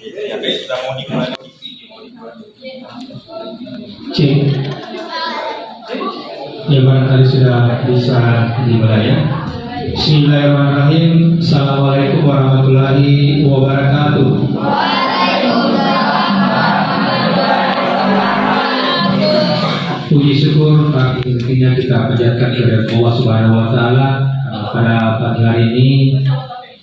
Ya guys, sudah mau dimulai. Cek. Ya barangkali sudah bisa dimulai ya. Bismillahirrahmanirrahim. Assalamualaikum warahmatullahi wabarakatuh. Puji syukur pagi ini kita panjatkan kepada Allah Subhanahu wa taala pada pagi hari ini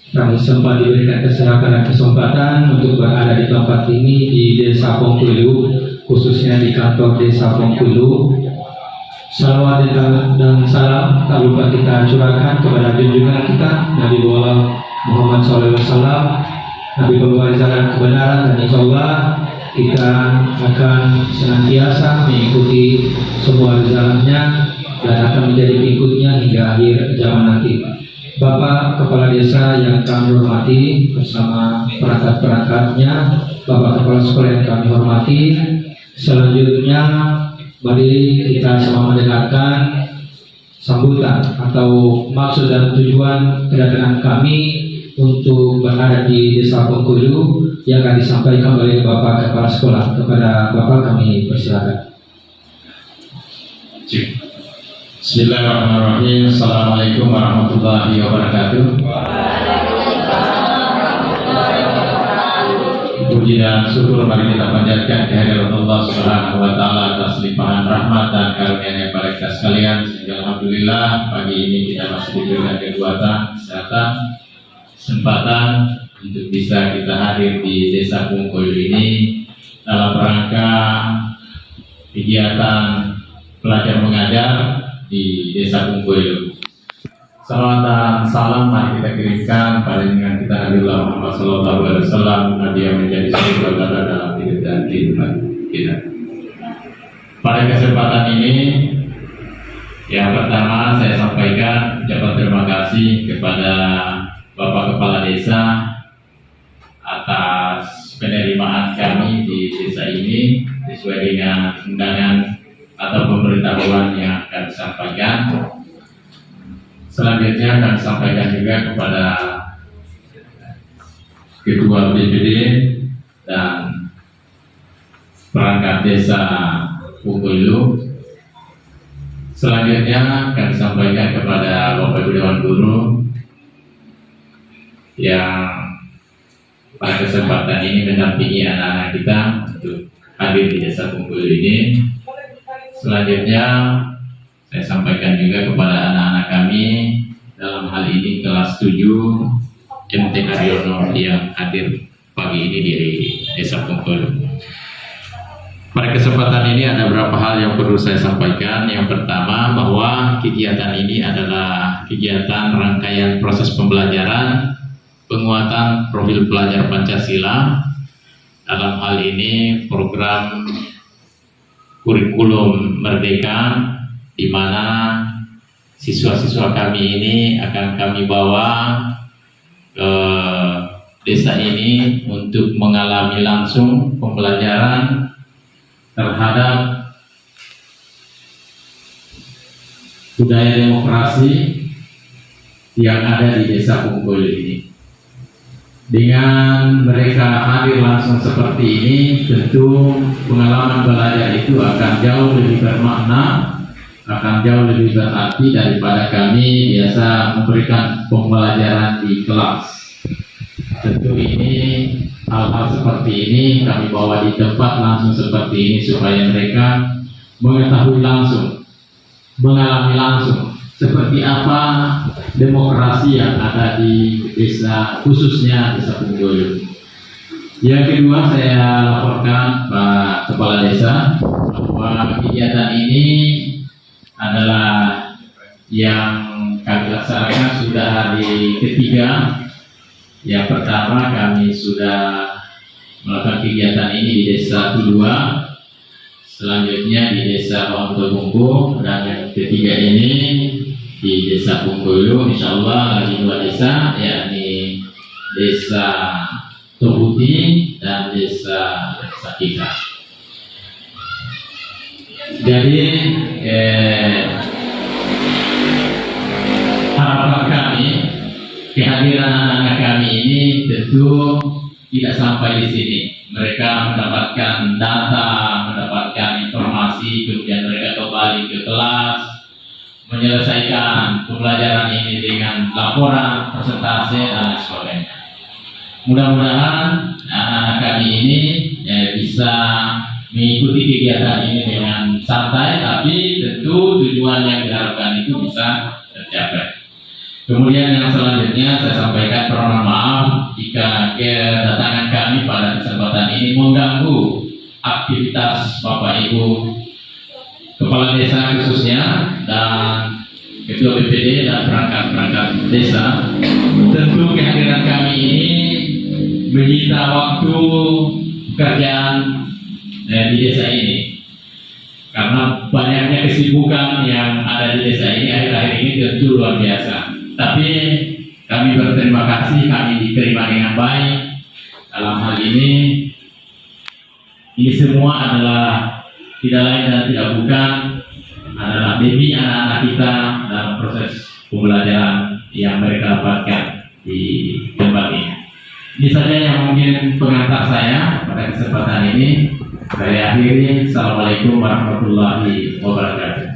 kami sempat diberikan kesempatan dan kesempatan untuk berada di tempat ini di Desa Pongkulu, khususnya di kantor Desa Pongkulu. Salawat dan salam tak lupa kita curahkan kepada junjungan kita Nabi Muhammad SAW, Nabi pembawa jalan kebenaran, dan insya Allah kita akan senantiasa mengikuti semua jalannya dan akan menjadi pengikutnya hingga akhir zaman nanti. Bapak Kepala Desa yang kami hormati bersama perangkat-perangkatnya, Bapak Kepala Sekolah yang kami hormati, selanjutnya mari kita sama mendengarkan sambutan atau maksud dan tujuan kedatangan kami untuk berada di Desa Pongkulu yang akan disampaikan oleh Bapak Kepala Sekolah. Kepada Bapak kami persilakan. Bismillahirrahmanirrahim. Assalamualaikum warahmatullahi wabarakatuh. Puji dan syukur mari kita panjatkan kehadirat Allah Subhanahu wa taala atas limpahan rahmat dan karunia-Nya pada kita sekalian. Sehingga alhamdulillah pagi ini kita masih diberikan kekuatan, kesehatan, kesempatan untuk bisa kita hadir di Desa Pongkulu ini dalam rangka kegiatan belajar mengajar di Desa Pongkulu. Salawat dan salam mari kita kirimkan pada junjungan kita Nabiullah Muhammad SAW, Nabi yang menjadi sumber berada dalam hidup dan kehidupan kita. Pada kesempatan ini, yang pertama saya sampaikan ucapan terima kasih kepada Bapak Kepala Desa atas penerimaan kami di desa ini sesuai dengan undangan atau pemberitahuan yang akan disampaikan. Selanjutnya akan disampaikan juga kepada Ketua BPD dan perangkat Desa Pongkulu. Selanjutnya akan disampaikan kepada Bapak Ibu Dewan Guru yang pada kesempatan ini mendampingi anak-anak kita untuk hadir di Desa Pongkulu ini. Selanjutnya saya sampaikan juga kepada anak-anak kami, dalam hal ini kelas 7 MT Haryono yang hadir pagi ini di Desa Pongkulu. Pada kesempatan ini ada beberapa hal yang perlu saya sampaikan. Yang pertama, bahwa kegiatan ini adalah kegiatan rangkaian proses pembelajaran penguatan profil pelajar Pancasila. Dalam hal ini program kurikulum Merdeka, di mana siswa-siswa kami ini akan kami bawa ke desa ini untuk mengalami langsung pembelajaran terhadap budaya demokrasi yang ada di Desa Pongkulu ini. Dengan mereka hadir langsung seperti ini, tentu pengalaman belajar itu akan jauh lebih bermakna, akan jauh lebih berarti daripada kami biasa memberikan pembelajaran di kelas. Tentu ini hal-hal seperti ini kami bawa di tempat langsung seperti ini supaya mereka mengetahui langsung, mengalami langsung seperti apa demokrasi yang ada di desa, khususnya Desa Pongkulu. Yang kedua, saya laporkan Pak Kepala Desa bahwa kegiatan ini adalah yang kami laksanakan sudah hari ketiga. Yang pertama, kami sudah melakukan kegiatan ini di Desa Tudua, selanjutnya di Desa Pongkulu, dan yang ketiga ini di Desa Pongkulu. Insya Allah lagi 2 desa, yakni Desa Tobuti dan Desa Sakika. Jadi harapan kami kehadiran anak-anak kami ini tentu tidak sampai di sini. Mereka mendapatkan data, mendapatkan informasi, kemudian mereka kembali ke kelas, menyelesaikan pembelajaran ini dengan laporan, presentasi, dan lain sebagainya. Mudah-mudahan anak-anak kami ini bisa mengikuti kegiatan ini dengan santai, tapi tentu tujuan yang diharapkan itu bisa tercapai. Kemudian yang selanjutnya saya sampaikan permohonan maaf jika kedatangan kami pada kesempatan ini mengganggu aktivitas Bapak Ibu Kepala Desa khususnya dan Ketua BPD dan perangkat-perangkat desa. Tentu kehadiran kami ini menyita waktu pekerjaan di desa ini. Karena banyaknya kesibukan yang ada di desa ini akhir-akhir ini tentu luar biasa. Tapi kami berterima kasih, kami diterima dengan baik dalam hal ini. Ini semua adalah tidak lain dan tidak bukan adalah demi anak-anak kita dalam proses pembelajaran yang mereka dapatkan di tempat ini. Ini saja yang mungkin pengantar saya pada kesempatan ini. Saya akhiri. Assalamualaikum warahmatullahi wabarakatuh.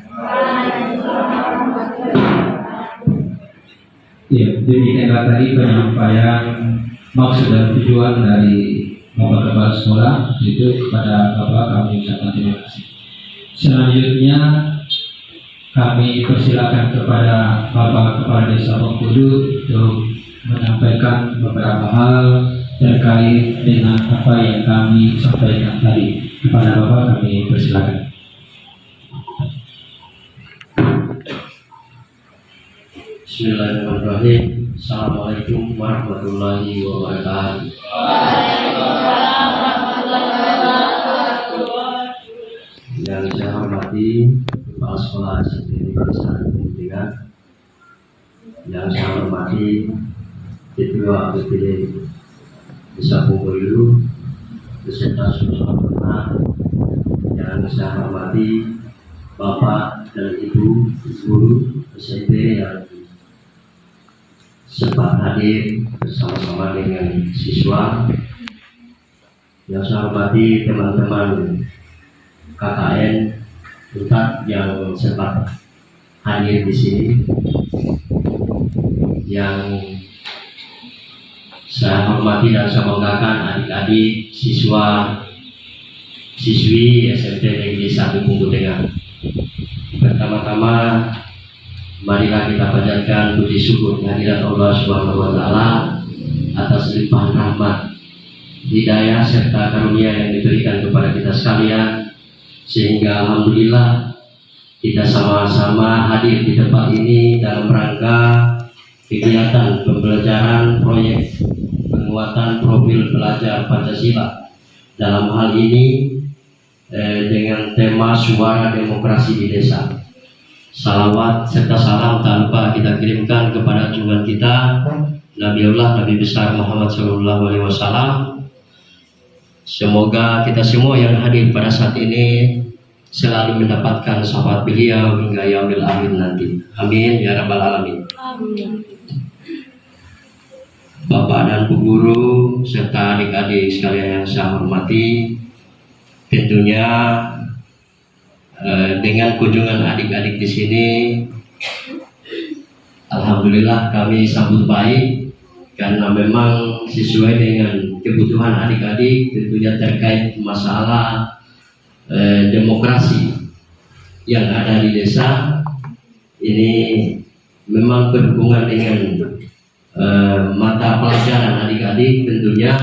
Ya, demikianlah tadi penyampaian maksud dan tujuan dari Bapak Kepala Sekolah itu kepada Bapak kami ucapkan terima kasih. Selanjutnya kami persilakan kepada Bapak Kepala Desa Bengkudu untuk menyampaikan beberapa hal terkait dengan apa yang kami sampaikan tadi. Kepada Bapak kami persilakan. Bismillahirrahmanirrahim. Assalamualaikum warahmatullahi wabarakatuh. Yang saya hormati Kepala Sekolah SMP Desa Pendidikan, yang saya hormati Ketua BPD Desa Bengkudu beserta seluruh anggota, yang saya hormati Bapak dan Ibu guru SMP yang sempat hadir bersama-sama dengan siswa, yang saya hormati teman-teman KKN Unpad yang sempat hadir di sini, yang saya hormati dan saya banggakan adik-adik siswa siswi SMP Negeri 1 Bungku Tengah. Pertama-tama marilah kita panjatkan puji syukur kehadirat Allah Subhanahu wa taala atas limpahan rahmat, hidayah serta karunia yang diberikan kepada kita sekalian, sehingga alhamdulillah kita sama-sama hadir di tempat ini dalam rangka kegiatan pembelajaran proyek penguatan profil pelajar Pancasila. Dalam hal ini dengan tema Suara Demokrasi di Desa. Salawat serta salam tak lupa kita kirimkan kepada junjungan kita Nabiullah Nabi besar Muhammad SAW. Semoga kita semua yang hadir pada saat ini selalu mendapatkan syafaat beliau hingga yaumil akhir nanti. Amin ya rabbal alamin. Amin. Bapak dan Bu Guru serta adik-adik sekalian yang saya hormati, tentunya dengan kunjungan adik-adik di sini, alhamdulillah kami sambut baik karena memang sesuai dengan kebutuhan adik-adik, tentunya terkait masalah demokrasi yang ada di desa ini memang berhubungan dengan mata pelajaran adik-adik. Tentunya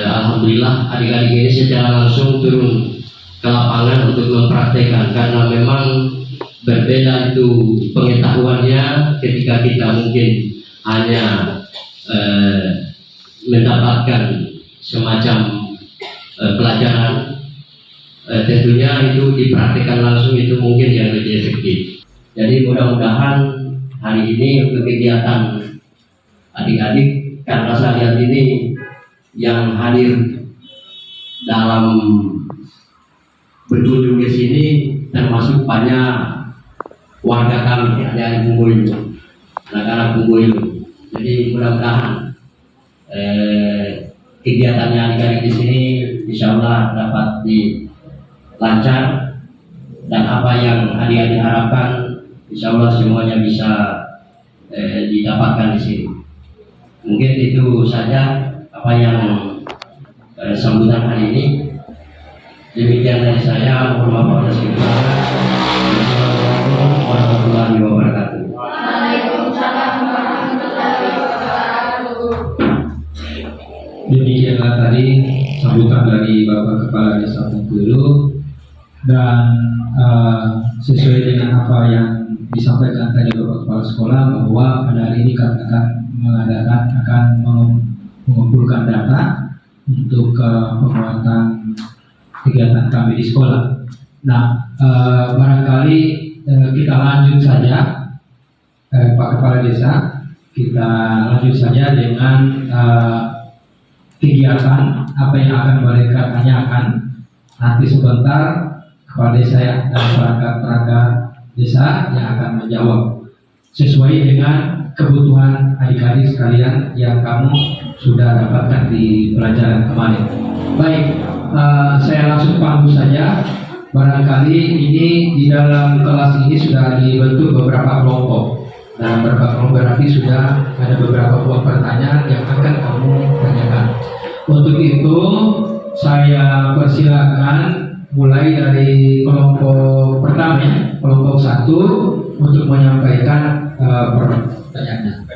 alhamdulillah adik-adik ini secara langsung turun ke lapangan untuk mempraktekkan, karena memang berbeda itu pengetahuannya ketika kita mungkin hanya mendapatkan semacam pelajaran, tentunya itu dipraktekkan langsung itu mungkin yang lebih efektif. Jadi mudah-mudahan hari ini untuk kegiatan adik-adik, karena saya lihat ini yang hadir dalam berkunjung ke sini termasuk banyak warga kami yang dari Bungkulu. anak-anak Bungkulu. Jadi mudah-mudahan kegiatannya adik-adik di sini insya Allah dapat dilancar, dan apa yang adik-adik harapkan insya Allah semuanya bisa didapatkan di sini. Mungkin itu saja apa yang sambutan hari ini. Demikian dari saya, mohon maaf atas kekurangan. Assalamualaikum warahmatullahi wabarakatuh. Waalaikumsalam warahmatullahi wabarakatuh. Demikianlah tadi sambutan dari Bapak Kepala Desa Bungkulu, dan sesuai dengan apa yang disampaikan tadi Bapak Kepala Sekolah, bahwa pada hari ini kami akan mengumpulkan data untuk penguatan kegiatan kami di sekolah. Nah, barangkali kita lanjut saja, Pak Kepala Desa, kita lanjut saja dengan kegiatan apa yang akan mereka tanyakan. Nanti sebentar Kepala Desa dan perangkat desa yang akan menjawab sesuai dengan kebutuhan adik-adik sekalian yang kamu sudah dapatkan di pelajaran kemarin. Baik, saya langsung panggil saja. Barangkali ini di dalam kelas ini sudah dibentuk beberapa kelompok. Dalam beberapa kelompok berarti sudah ada beberapa buah pertanyaan yang akan kamu tanyakan. Untuk itu saya persilakan mulai dari kelompok pertama ya, kelompok 1 untuk menyampaikan pertanyaannya.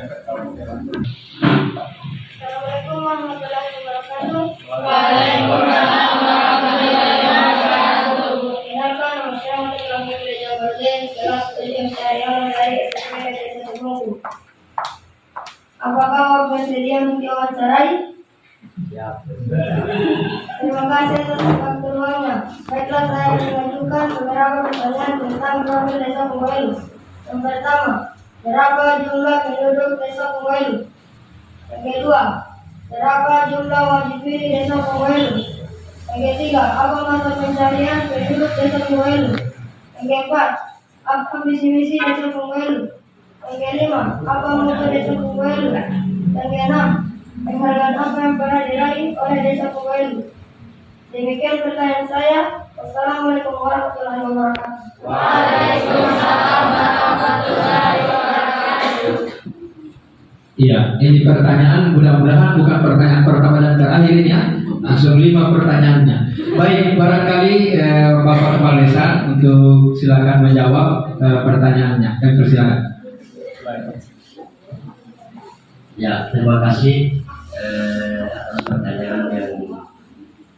Assalamualaikum warahmatullahi wabarakatuh. Waalaikumsalam warahmatullahi wabarakatuh. Perkenalkan, nama saya Muhammad Rahmat Jabarudin, kelas 7 Syariah dari SMP Desa Bungkulu. Apakah bersedia diwawancarai? Terima kasih atas waktu luangnya. Baiklah, saya mengajukan beberapa pertanyaan tentang profil Desa Bungkulu. Yang pertama, berapa jumlah penduduk Desa Bungkulu? Yang kedua, berapa jumlah wajib di Desa Bungkulu? Yang ketiga, apa mata pencarian penduduk Desa Bungkulu? Yang keempat, apa visi-misi Desa Bungkulu? Yang kelima, apa moto Desa Bungkulu? Yang keenam, penghargaan apa yang pernah diraih oleh Desa Bungkulu? Demikian pertanyaan saya. Wassalamualaikum warahmatullahi wabarakatuh. Waalaikumsalam warahmatullahi wabarakatuh. Iya, ini pertanyaan mudah-mudahan bukan pertanyaan pertama dan terakhir ini ya. Langsung 5 pertanyaannya. Baik, barangkali Bapak Kepala Desa untuk silakan menjawab pertanyaannya. Persilakan. Ya, terima kasih atas pertanyaan yang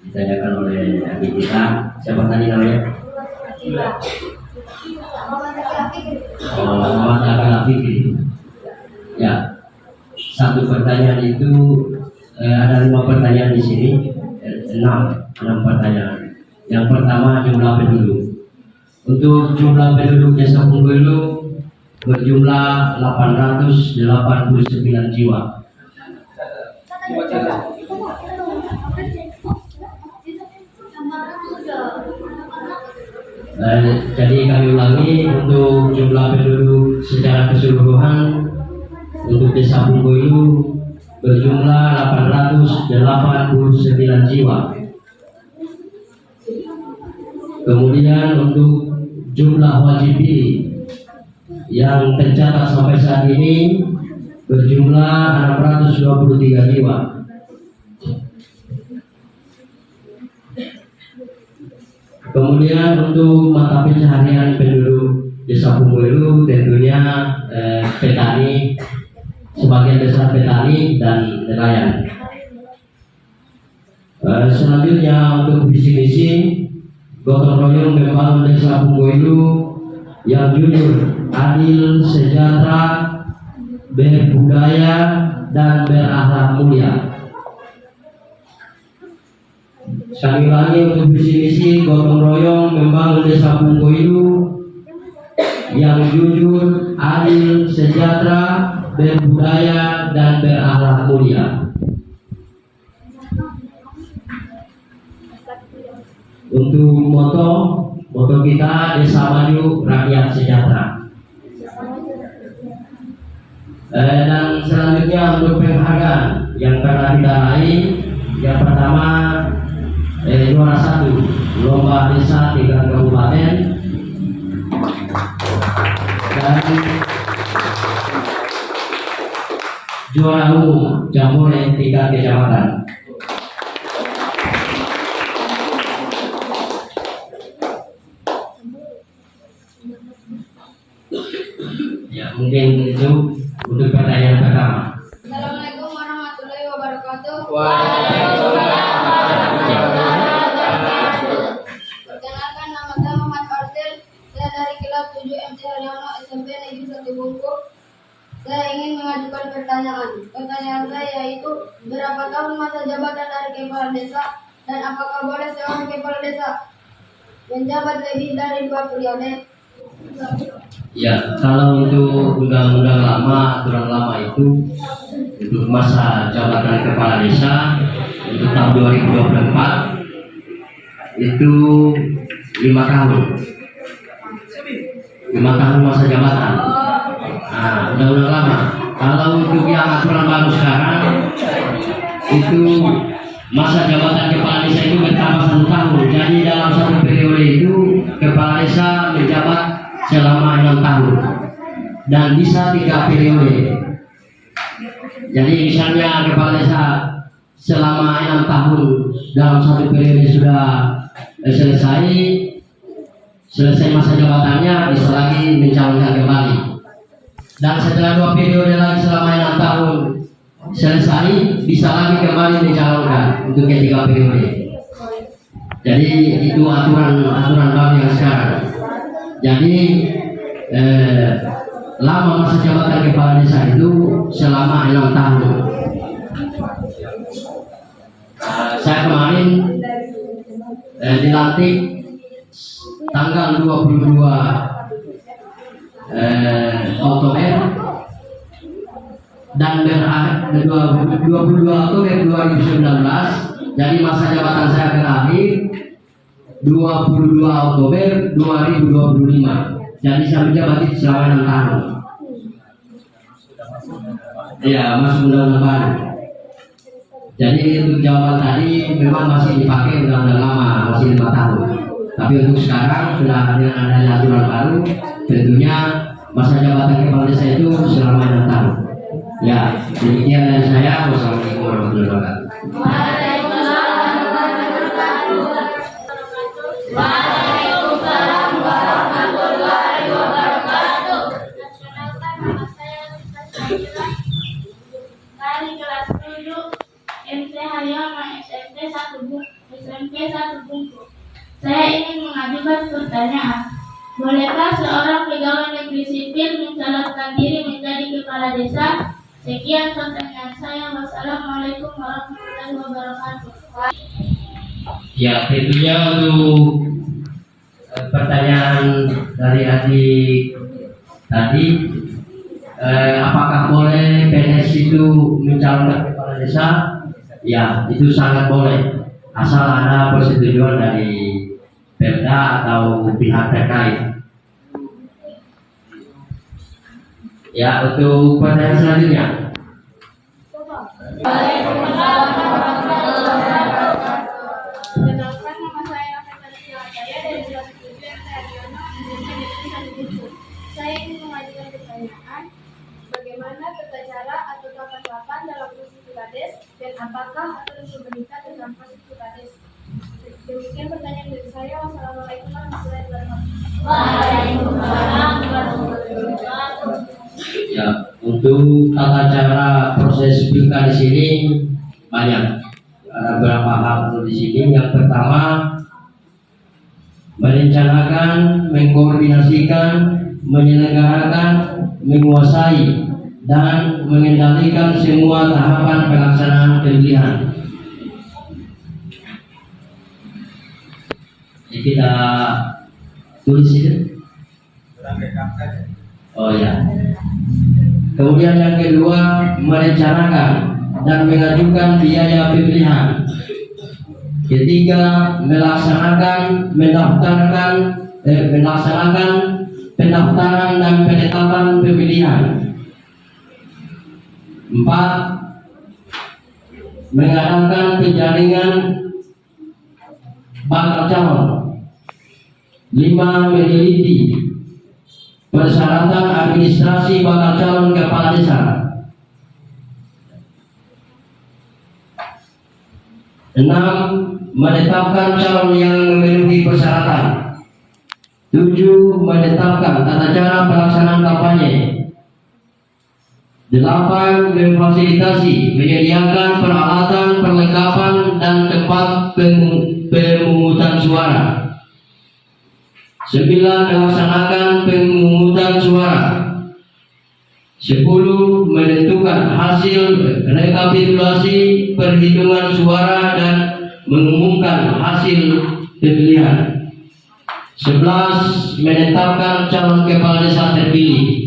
ditanyakan oleh adik kita. Siapa tadi namanya? Muhammad Fikri. Ya, satu pertanyaan itu ada 5 pertanyaan di sini, 6 pertanyaan. Yang pertama, jumlah penduduk. Untuk jumlah penduduk Desa Bungkulu berjumlah 889 jiwa. Jadi kami ulangi, untuk jumlah penduduk secara keseluruhan untuk Desa Bungkulu berjumlah 889 jiwa. Kemudian untuk jumlah wajib pilih yang tercatat sampai saat ini berjumlah 623 jiwa. Kemudian untuk mata pencaharian penduduk Desa Bungkulu tentunya petani, sebagian besar petani dan nelayan. Selanjutnya untuk visi-misi gotong royong membangun Desa Bungkulu yang jujur, adil, sejahtera, berbudaya dan berakhlak mulia. Sekali lagi, untuk visi-misi gotong royong membangun Desa Bungkulu yang jujur, adil, sejahtera, berbudaya dan berakhlak mulia. Untuk moto kita Desa Maju, Rakyat Sejahtera. Dan selanjutnya untuk penghargaan yang pernah kita raih, yang pertama juara 1 lomba desa tingkat kabupaten, dan juara umum jambore tingkat kecamatan. Ya, mungkin itu untuk pertanyaan pertama. Assalamualaikum warahmatullahi wabarakatuh. Perkenalkan, nama saya Muhammad Arsil. Saya dari kelas 7 MC Haryono SMP Negeri 1 Bungkuk. Saya ingin mengajukan pertanyaan. Pertanyaan saya yaitu, berapa tahun masa jabatan dari kepala desa dan apakah boleh seorang kepala desa menjabat lebih dari 2 periode? Ya, kalau untuk undang-undang lama, aturan lama itu untuk masa jabatan kepala desa untuk tahun 2024 itu 5 tahun. 5 tahun masa jabatan. Nah, undang-undang lama. Kalau untuk yang aturan baru sekarang itu masa jabatan kepala desa itu bertambah 1 tahun. Jadi dalam 1 periode itu kepala desa menjabat selama 6 tahun dan bisa 3 periode. Jadi misalnya kepala desa selama 6 tahun dalam 1 periode sudah selesai masa jabatannya, bisa lagi mencalonkan kembali. Dan setelah 2 periode lagi selama 6 tahun selesai, bisa lagi kembali mencalonkan untuk ketiga periode. Jadi itu aturan baru yang sekarang. Jadi lama masa jabatan kepala desa itu selama 6 tahun. Saya kemarin dilantik tanggal 22 Oktober dan berakhir 22 Oktober 2019. Jadi masa jabatan saya berakhir 22 Oktober 2025. Jadi saya menjabat selama 6 tahun. Ya, masuk undang-undang baru. Jadi untuk jawaban tadi memang masih dipakai undang-undang lama, masih 5 tahun. Tapi untuk sekarang sudah dengan adanya aturan baru, tentunya masa jabatan kepala desa itu selama 6 tahun. Ya, demikian dari saya. Wassalamualaikum warahmatullahi wabarakatuh. Waalaikumsalam warahmatullahi wabarakatuh. Perkenalkan, nama saya Rita Syahira dari kelas 7 MC Haryono SMP 1 Bungkuk. Saya ingin mengajukan pertanyaan. Bolehkah seorang pegawai negeri sipil mencalonkan diri menjadi kepala desa? Sekian pertanyaan saya. Wassalamualaikum warahmatullahi wabarakatuh. Ya, tentunya untuk pertanyaan dari adik tadi, apakah boleh PNS itu mencalonkan kepala desa? Ya, itu sangat boleh, asal ada persetujuan dari Perda atau pihak terkait. Ya, untuk pertanyaan selanjutnya. Waalaikumsalam warahmatullahi wabarakatuh. Perkenalkan, nama saya Rafael Jaya dari kelas 7 MC Haryono SMP Negeri 1 Bungkuk. Saya ingin mengajukan pertanyaan, bagaimana tata cara atau tahapan dalam proses Pilkades dan apakah aturan pemerintah tentang proses Pilkades? Demikian pertanyaan dari saya. Wassalamualaikum warahmatullahi wabarakatuh. Waalaikumsalam warahmatullahi wabarakatuh. Ya, untuk tata cara proses pilkades ini banyak. Ada beberapa hal di sini. Yang pertama, merencanakan, mengkoordinasikan, menyelenggarakan, menguasai, dan mengendalikan semua tahapan pelaksanaan pemilihan. Jadi kita tulis itu. Oh ya. Kemudian yang kedua, merencanakan dan mengajukan biaya pemilihan. Ketiga, melaksanakan pendaftaran dan penetapan pemilihan. 4. Mengadakan penjaringan bakal calon. 5. Meneliti persyaratan administrasi bakal calon kepala desa. 6. Menetapkan calon yang memenuhi persyaratan. 7. Menetapkan tata cara pelaksanaan kampanye. 8. Memfasilitasi menyediakan peralatan, perlengkapan, dan tempat pemungutan suara. 9. Melaksanakan pemungutan suara. 10. Menentukan hasil rekapitulasi perhitungan suara dan mengumumkan hasil pemilihan. 11. Menetapkan calon kepala desa terpilih.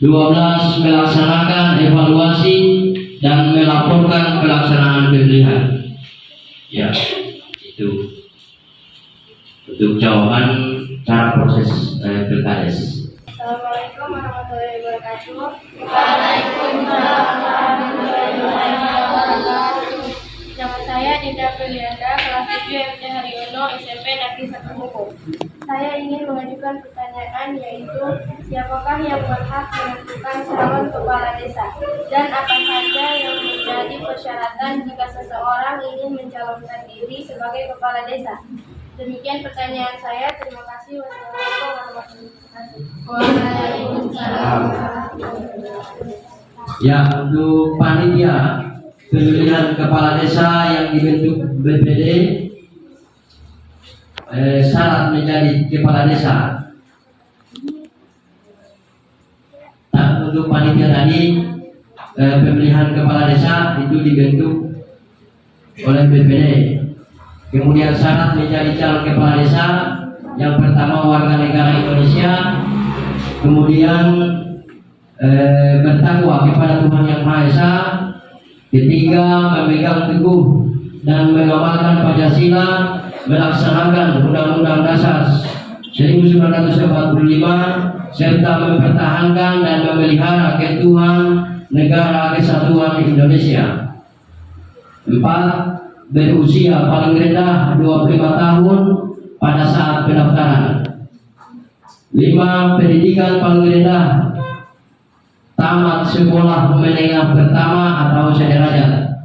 12. Melaksanakan evaluasi dan melaporkan pelaksanaan pemilihan. Ya, itu untuk jawaban cara proses pilkades. Assalamualaikum warahmatullahi wabarakatuh. Waalaikumsalam warahmatullahi wabarakatuh. Nama saya Dinda Prilianda, kelas 7 MT Haryono, SMP Negeri 1 Hukum. Saya ingin mengajukan pertanyaan, yaitu siapakah yang berhak menentukan calon kepala desa dan apa saja yang menjadi persyaratan jika seseorang ingin mencalonkan diri sebagai kepala desa. Demikian pertanyaan saya. Terima kasih. Wassalamualaikum warahmatullahi wabarakatuh. Waalaikumsalam. Ya, untuk panitia pemilihan kepala desa yang dibentuk BPD, syarat menjadi kepala desa. Untuk panitia tadi pemilihan kepala desa itu dibentuk oleh BPD. Kemudian syarat menjadi calon kepala desa, yang pertama warga negara Indonesia, kemudian bertakwa kepada Tuhan Yang Maha Esa, ketiga memegang teguh dan mengamalkan Pancasila, melaksanakan Undang-Undang Dasar 1945, serta mempertahankan dan memelihara keutuhan Negara Kesatuan Indonesia. 4. Berusia paling rendah 25 tahun pada saat pendaftaran. 5. Pendidikan paling rendah tamat sekolah menengah pertama atau sederajat.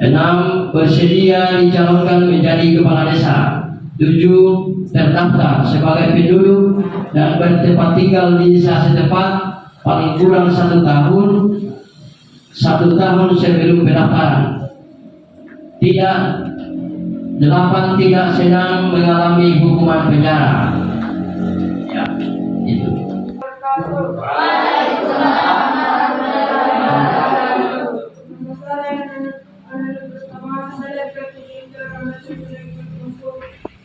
6. Bersedia dicalonkan menjadi kepala desa. 7. Terdaftar sebagai penduduk dan bertempat tinggal di desa setempat paling kurang 1 tahun sebelum pendaftaran. 8. Tidak sedang mengalami hukuman penjara. Ya, itu.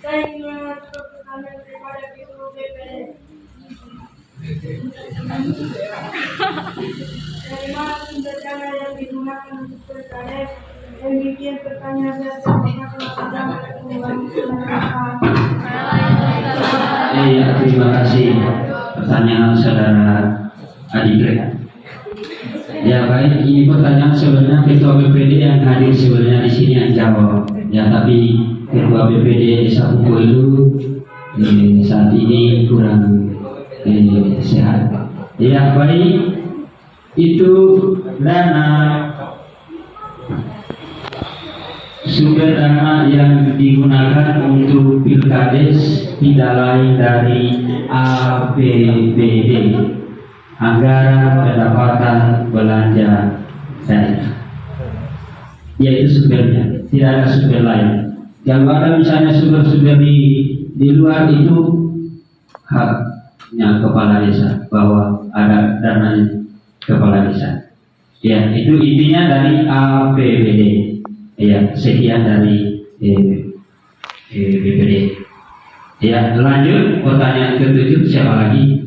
Saya ingin mengajukan pertanyaan kepada Ketua BPD. Dari mana sumber dana yang digunakan untuk pilkades? Demikian pertanyaan saya. Iya, terima kasih pertanyaan saudara Adigrek. Ya baik, ini pertanyaan sebenarnya Ketua BPD yang hadir sebenarnya di sini yang jawab. Ya tapi Ketua BPD Desa Puko itu saat ini kurang sehat. Ya baik, itu dana sumber dana yang digunakan untuk pilkades tidak lain dari APBD, anggaran pendapatan belanja daerah. Yaitu sumbernya, tidak ada sumber lain. Yang ada misalnya sumber-sumber di luar itu haknya kepala desa, bahwa ada dana kepala desa. Ya, itu intinya dari APBD. Ya, sekian dari BPD. Ya, lanjut pertanyaan ke-7, siapa lagi?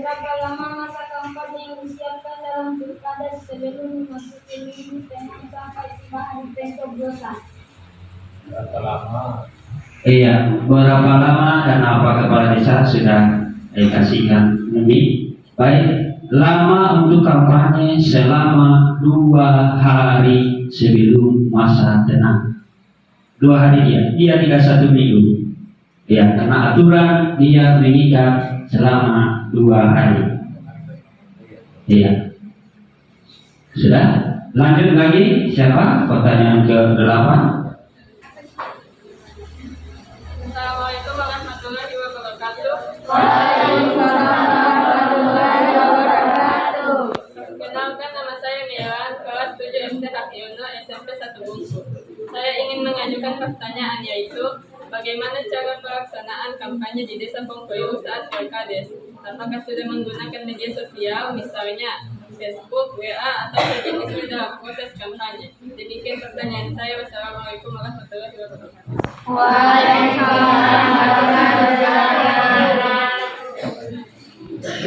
Berapa lama masa kampanye yang disiapkan dalam pilkada sebelum memasuki minggu tengah sampai 5 hari besok dosa? Iya, berapa lama dan apa kepala desa sudah kasihkan ini? Baik, lama untuk kampanye selama 2 hari sebelum masa tenang. 2 hari dia tidak 1 minggu. Ya, karena aturan dia mengikat selama 2 hari. Iya. Sudah? Lanjut lagi, siapa? Pertanyaan ke-8. Assalamualaikum warahmatullahi wabarakatuh. Perkenalkan, nama saya Miran, kelas 7 SD Hakiono, SMP 1 Bungku. Saya ingin mengajukan pertanyaan, yaitu bagaimana cara pelaksanaan kampanye di Desa Pongkoyo saat Pilkades? Apakah sudah menggunakan media sosial, misalnya Facebook, WA, atau sejenisnya dalam proses kampanye? Demikian pertanyaan saya. Wassalamualaikum warahmatullahi wabarakatuh.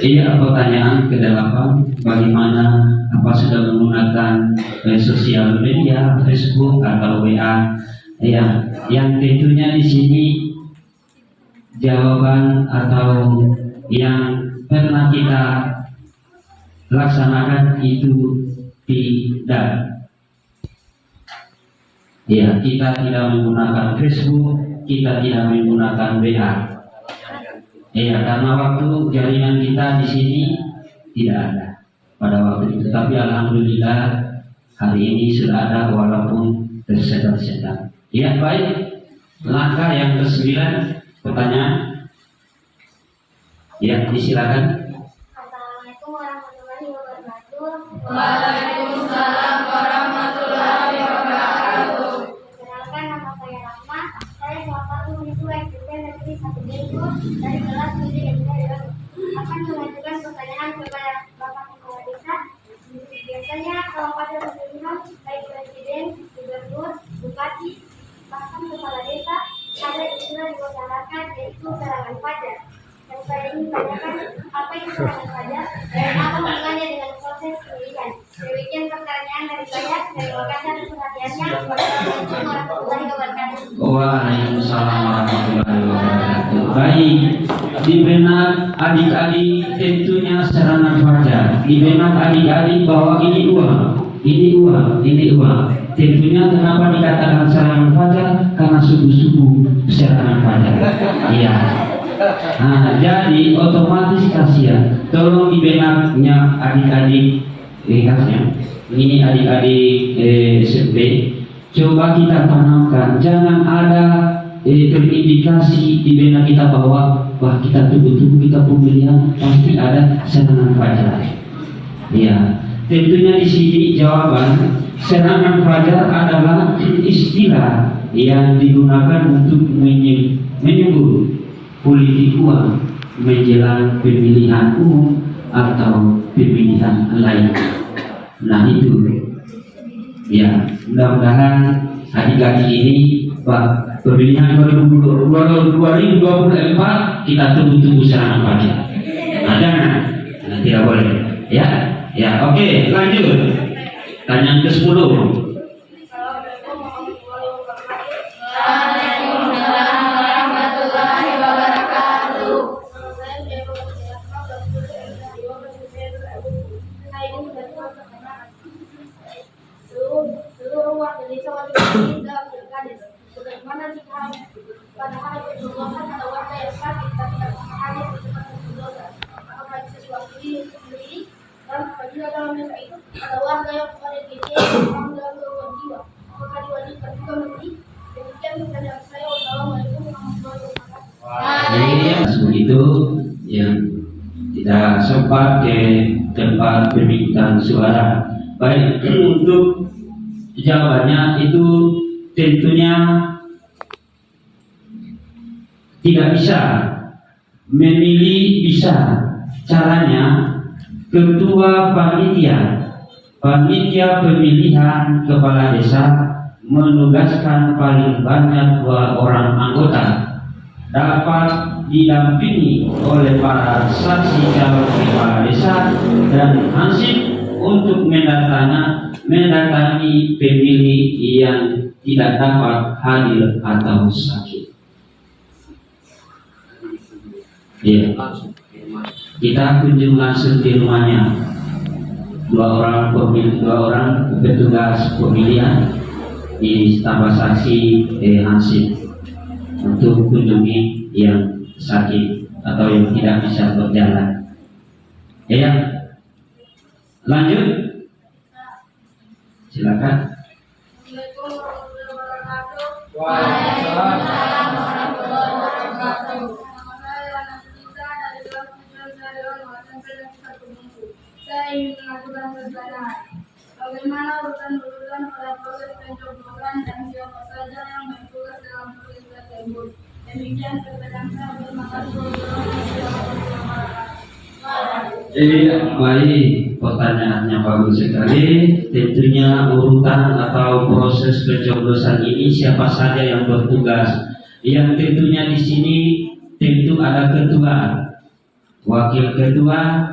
Iya, pertanyaan ke-8, bagaimana apa sudah menggunakan sosial media, Facebook atau WA? Ya, yang tentunya di sini jawaban atau yang pernah kita laksanakan itu tidak. Ya, kita tidak menggunakan Facebook, kita tidak menggunakan WA. Ya, karena waktu jaringan kita di sini tidak ada pada waktu itu. Tapi alhamdulillah hari ini sudah ada walaupun tersebar-sebar. Ya, baik. Langkah yang ke-9, pertanyaan. Ya, disilakan. Assalamualaikum warahmatullahi wabarakatuh. Waalaikumsalam warahmatullahi wabarakatuh. Perkenalkan, nama saya Rahma. Saya salah satu siswa SMP Negeri 1 Bungku dari kelas 7 SD akan mengajukan pertanyaan kepada Bapak Kepala Desa. Biasanya kalau pada pemilihan baik presiden, gubernur, bupati, bahkan kepala desa ada istilah di masyarakat yaitu serangan fajar. Dan saya ingin tanyakan apa itu serangan fajar dan apa hubungannya dengan proses pemilihan. Demikian pertanyaan dari saya. Terima kasih atas perhatiannya. Wassalamualaikum warahmatullahi wabarakatuh. Waalaikumsalam warahmatullahi wabarakatuh. Baik, di benak adik-adik tentunya serangan fajar. Di benak adik-adik bahwa ini uang, ini uang, ini uang. Tentunya kenapa dikatakan serangan fajar? Karena subuh-subuh serangan fajar. Iya. Nah, jadi otomatis kasihan. Tolong di benaknya adik-adik kasnya. Ini adik-adik SMP. Coba kita tanamkan, jangan ada terindikasi di benak kita bahwa wah kita tunggu-tunggu kita pemilihan pasti ada serangan fajar. Ya, tentunya di sini jawaban serangan fajar adalah istilah yang digunakan untuk menyebut politik uang menjelang pemilihan umum atau pemilihan lain. Nah itu. Ya, mudah-mudahan adik-adik ini pemilihan 2024 kita tunggu-tunggu serangan fajar. Nah, jangan, tidak boleh. Ya, ya, oke, lanjut. Tanyaan ke-10. Assalamualaikum warahmatullahi wabarakatuh. Waalaikumsalam warahmatullahi wabarakatuh. Saya sudah bekerjasama dan bekerja di saya ingin mengajukan pertanyaan. Seluruh warga desa wajib hadir dalam pilkades. Bagaimana jika pada hari pencoblosan ada warga yang sakit dan tidak bisa hadir di tempat pencoblosan? Apakah bisa diwakili untuk sendiri? Dan apabila dalam desa itu ada warga yang pada diri yang dalam gangguan jiwa, apakah diwajibkan juga memberi? Demikian pertanyaan saya. Wassalamualaikum warahmatullahi wabarakatuh. Begitu yang tidak sempat ke tempat pemintaan suara. Baik, untuk jawabannya itu tentunya tidak bisa. Memilih bisa. Caranya ketua panitia pemilihan kepala desa menugaskan paling banyak 2 orang anggota dapat didampingi oleh para saksi calon kepala desa dan hansip untuk mendatangi pemilih yang tidak dapat hadir atau sakit. Ya, kita kunjung langsung di rumahnya. Dua orang petugas pemilihan ditambah saksi hansip untuk kunjungi yang sakit atau yang tidak bisa berjalan. Ya, lanjut. Silakan. Assalamualaikum warahmatullahi wabarakatuh. Waalaikumsalam warahmatullahi wabarakatuh. Nama saya Lana Sudita dari kelas 9 Sariwan SMP Negeri 1 Bungku. Saya ingin mengajukan pertanyaan. Bagaimana urutan-urutan pada proses pencoblosan dan siapa saja yang bertugas dalam proses tersebut? Demikian pertanyaan saya. Terima kasih. Wassalamualaikum warahmatullahi wabarakatuh. Baik, pertanyaannya bagus sekali. Tentunya urutan atau proses pencoblosan ini siapa saja yang bertugas? Yang tentunya di sini tentu ada ketua, wakil ketua,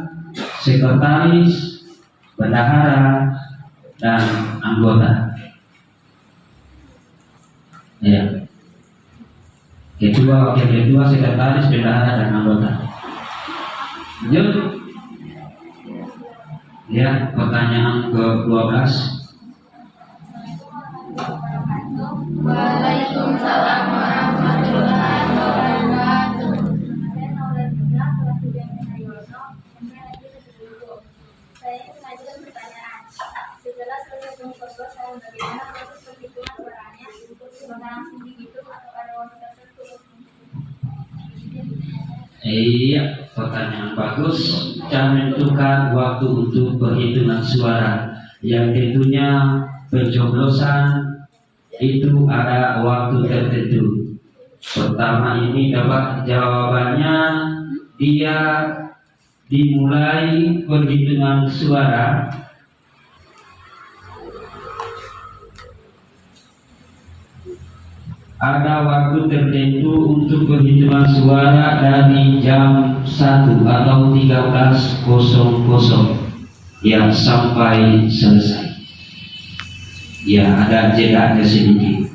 sekretaris, bendahara, dan anggota. Ya, ketua, wakil ketua, sekretaris, bendahara, dan anggota. Lanjut. Ya, pertanyaan ke-12. Waalaikumsalam warahmatullahi wabarakatuh. Saya Naura Tina, kelas 3 Yono, SMP Negeri 1 Bungku. Saya ingin mengajukan pertanyaan. Setelah selesai pencoblosan, bagaimana proses penghitungan suaranya? Apakah langsung dihitung atau ada waktu tertentu? Iya, pertanyaan bagus. Cara menentukan waktu untuk perhitungan suara, yang tentunya pencoblosan itu ada waktu tertentu. Pertama ini dapat jawabannya dia dimulai perhitungan suara ada waktu tertentu untuk perhitungan suara dari jam 1 atau 13.00 ya sampai selesai. Ya, ada jedanya sedikit.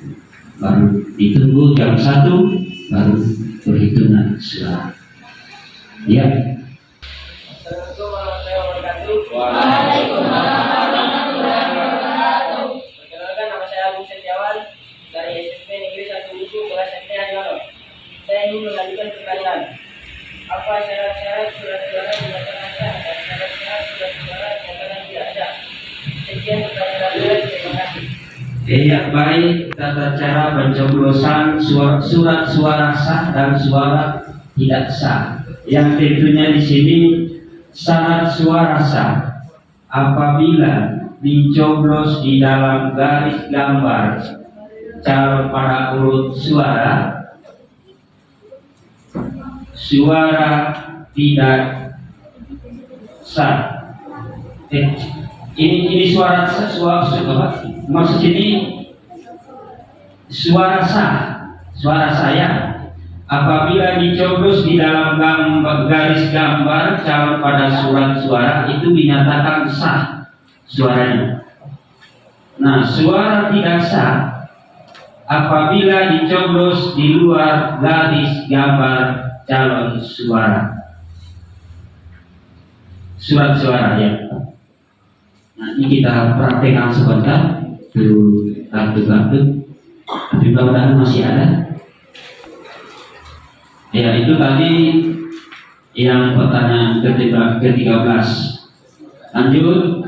Baru ditunggu jam 1 baru perhitungan suara. Ya. Assalamualaikum warahmatullahi wabarakatuh. Waalaikumsalam warahmatullahi wabarakatuh. Perkenalkan, nama saya Agung Setiawan dari SMP Negeri 1 Bungku, kelas SMP Yono. Saya ingin mengajukan pertanyaan. Apa syarat-syarat surat suara yang dinyatakan sah dan syarat-syarat surat suara yang dinyatakan tidak sah? Sekian pertanyaan saya. Terima kasih. Ya, baik. Tata cara pencoblosan surat suara sah dan suara tidak sah. Yang tentunya di sini syarat suara sah apabila dicoblos di dalam garis gambar calon pada urut suara tidak sah. Ini suara maksud ini suara saya apabila dicoblos di dalam garis gambar calon pada surat suara itu dinyatakan sah suaranya. Nah, suara tidak sah apabila dicoblos di luar garis gambar calon surat suara ya. Nanti kita praktekkan sebentar dulu kartu-kartu, tapi mudah-mudahan masih ada. Ya, itu tadi yang pertanyaan ke-13. Lanjut.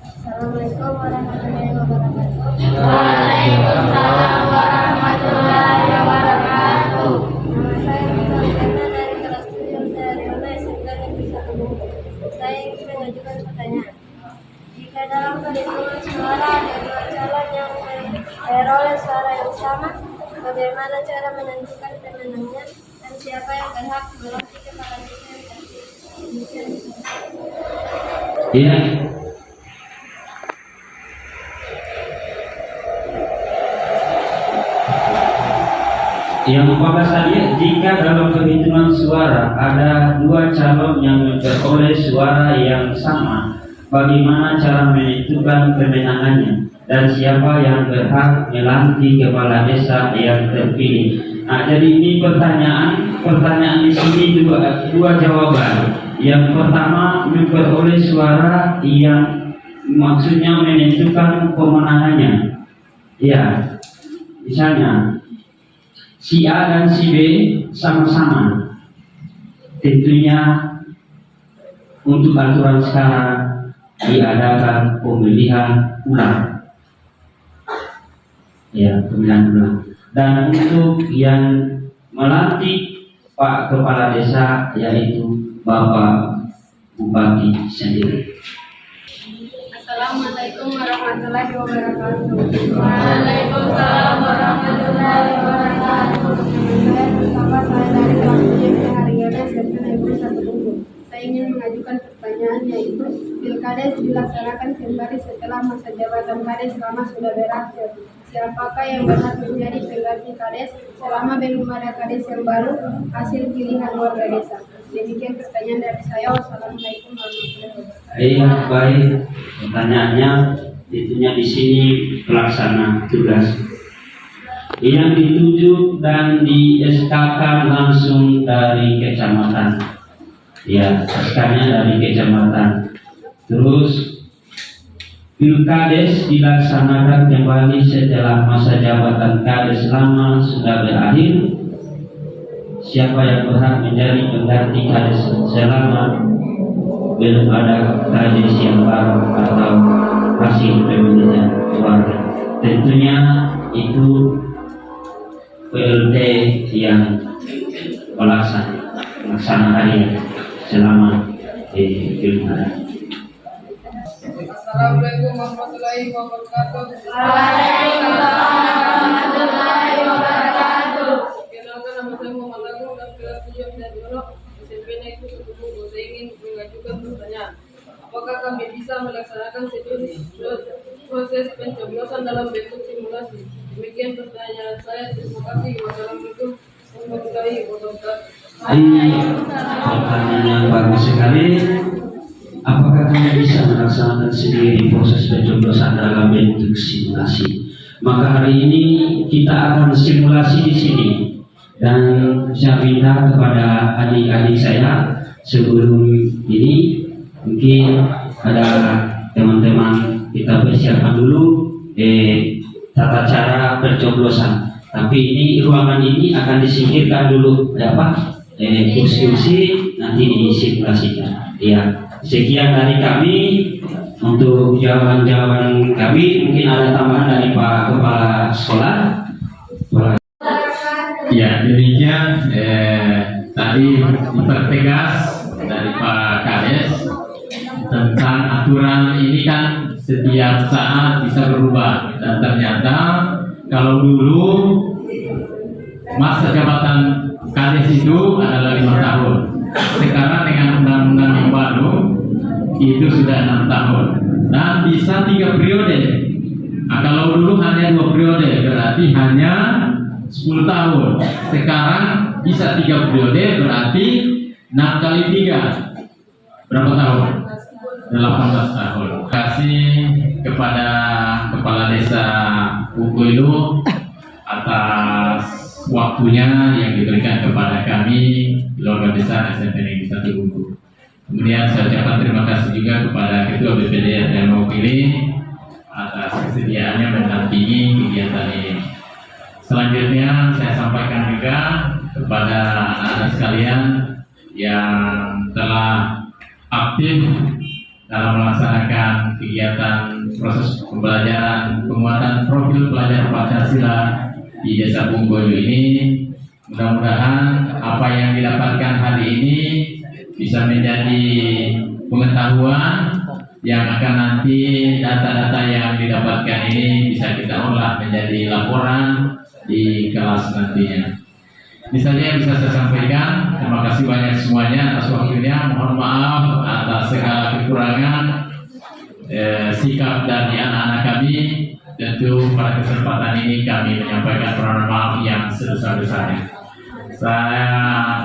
Assalamualaikum warahmatullahi wabarakatuh. Waalaikumsalam warahmatullahi wabarakatuh. Nama saya Nurul Karna dari kelas 7 Sariwana SMP Negeri 1 Bungku. Saya ingin mengajukan pertanyaan. Jika dalam perhitungan suara ada dua calon yang memperoleh suara yang sama, bagaimana cara menentukan pemenangnya dan siapa yang berhak melantik kepala desa yang terpilih? Demikian. Ya. Yang umpama saja jika dalam penghitungan suara ada dua calon yang memperoleh suara yang sama, bagaimana cara menentukan kemenangannya dan siapa yang berhak melantik kepala desa yang terpilih? Nah, jadi ini pertanyaan di sini dua jawaban. Yang pertama, memperoleh suara yang maksudnya menentukan kemenangannya. Ya, misalnya si A dan si B sama-sama. Tentunya untuk aturan sekarang diadakan pemilihan ulang. Ya, pemilihan ulang. Dan untuk yang melantik Pak Kepala Desa yaitu Bapak Bupati sendiri. Assalamualaikum warahmatullahi wabarakatuh. Waalaikumsalam warahmatullahi wabarakatuh. Saya dari kelas 7 Haryono SMP Negeri 1 Bungku. Saya ingin mengajukan pertanyaan yaitu Pilkades dilaksanakan kembali setelah masa jabatan Kades selama sudah berakhir. Siapakah yang berhak menjadi pengganti Kades selama belum ada Kades yang baru hasil pilihan warga desa? Demikian pertanyaan dari saya. Wassalamualaikum warahmatullahi wabarakatuh. Iya, baik. Pertanyaannya itunya di sini pelaksana tugas yang ditunjuk dan di SK-kan langsung dari kecamatan. Ya, SK-nya dari kecamatan. Terus Pilkades dilaksanakan kembali setelah masa jabatan Kades lama sudah berakhir. Siapa yang berhak menjadi pengganti Kades selama belum ada Kades yang baru atau hasil pemilihan warga? Tentunya itu PLT yang pelaksana harian selama pilkada. Assalamualaikum warahmatullahi wabarakatuh. Waalaikumsalam warahmatullahi wabarakatuh. Perkenalkan, nama saya Muhammad Agung dan kelas 7 Haryono SMP Negeri 1 Bungku. Saya ingin mengajukan pertanyaan. Apakah kami bisa melaksanakan proses pencoblosan dalam bentuk simulasi? Demikian pertanyaan saya. Terima kasih. Wassalamualaikum warahmatullahi wabarakatuh. Pertanyaan yang bagus sekali. Apakah kami bisa melaksanakan sendiri proses pencoblosan dalam bentuk simulasi? Maka hari ini kita akan simulasi di sini dan saya minta kepada adik-adik saya sebelum ini mungkin ada teman-teman kita persiapkan dulu tata cara pencoblosan. Tapi ini ruangan ini akan disingkirkan dulu, kursi nanti disimulasikan. Ya. Sekian dari kami untuk jawaban-jawaban kami. Mungkin ada tambahan dari Pak Kepala Sekolah. Ya, demikian tadi dipertegas dari Pak Kades tentang aturan ini kan setiap saat bisa berubah, dan ternyata kalau dulu masa jabatan Kades itu adalah 5 tahun. Sekarang dengan undang-undang yang baru itu sudah 6 tahun dan bisa 3 periode. Nah, kalau dulu hanya 2 periode berarti hanya 10 tahun. Sekarang bisa 3 periode berarti 6 kali 3 berapa tahun? 18 tahun. Terima kasih kepada Kepala Desa Bungku atas waktunya yang diberikan kepada kami keluarga besar SMP Negeri 1 Bungku. Kemudian saya ucapkan terima kasih juga kepada Ketua BPD yang mewakili atas kesediaannya mendampingi kegiatan ini. Selanjutnya saya sampaikan juga kepada anak-anak sekalian yang telah aktif dalam melaksanakan kegiatan proses pembelajaran penguatan profil pelajar Pancasila di Desa Bungku ini. Mudah-mudahan apa yang didapatkan hari ini bisa menjadi pengetahuan yang akan nanti data-data yang didapatkan ini bisa kita olah menjadi laporan di kelas nantinya. Ini saja yang bisa saya sampaikan. Terima kasih banyak semuanya atas waktunya. Mohon maaf atas segala kekurangan sikap dari anak-anak kami. tentu pada kesempatan ini kami menyampaikan permohonan maaf yang sebesar-besarnya. Saya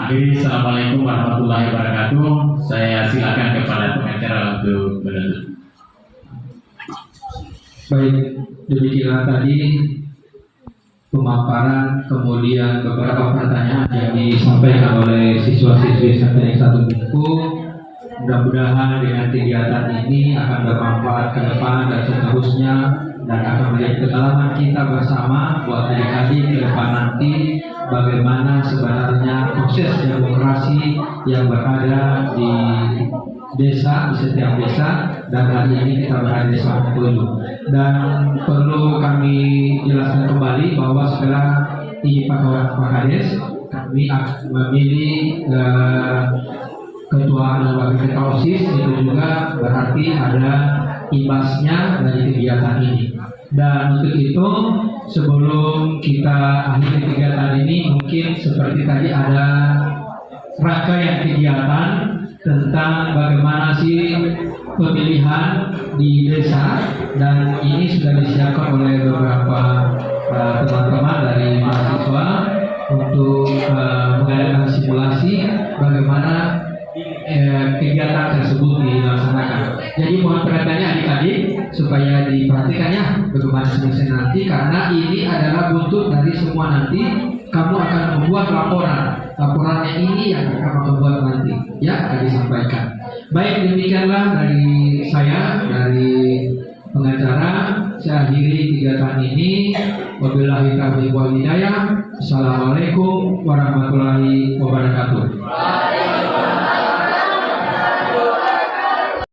akhiri, Assalamualaikum warahmatullahi wabarakatuh. Saya silakan kepada pengacara untuk menutup. Baik, demikianlah tadi pemaparan, kemudian beberapa pertanyaan yang disampaikan oleh siswa-siswi SMPN 1 Bungku. Mudah-mudahan dengan kegiatan ini akan bermanfaat ke depan dan seterusnya, dan akan menjadi pengalaman kita bersama buat adik-adik ke depan nanti bagaimana sebenarnya proses demokrasi yang berada di desa, di setiap desa, dan hari ini kita berada di Desa Bengkulu. Dan perlu kami jelaskan kembali bahwa setelah ini Pak Kades, kami akan memilih ketua dan wakil ketua OSIS, itu juga berarti ada imbasnya dari kegiatan ini. Dan untuk itu, sebelum kita akhiri kegiatan ini, mungkin seperti tadi ada rangkaian kegiatan tentang bagaimana sih pemilihan di desa, dan ini sudah disiapkan oleh beberapa teman-teman dari mahasiswa untuk mengadakan simulasi bagaimana kegiatan tersebut dilaksanakan. Jadi mohon perhatiannya adik-adik supaya diperhatikannya bagaimana selesai nanti, karena ini adalah buntut dari semua nanti. Kamu akan membuat laporannya ini yang akan membuat nanti, ya, akan disampaikan. Baik, demikianlah dari saya, dari pengacara. Saya akhiri kegiatan ini. Wabillahi taufiq wal hidayah. Assalamualaikum warahmatullahi wabarakatuh.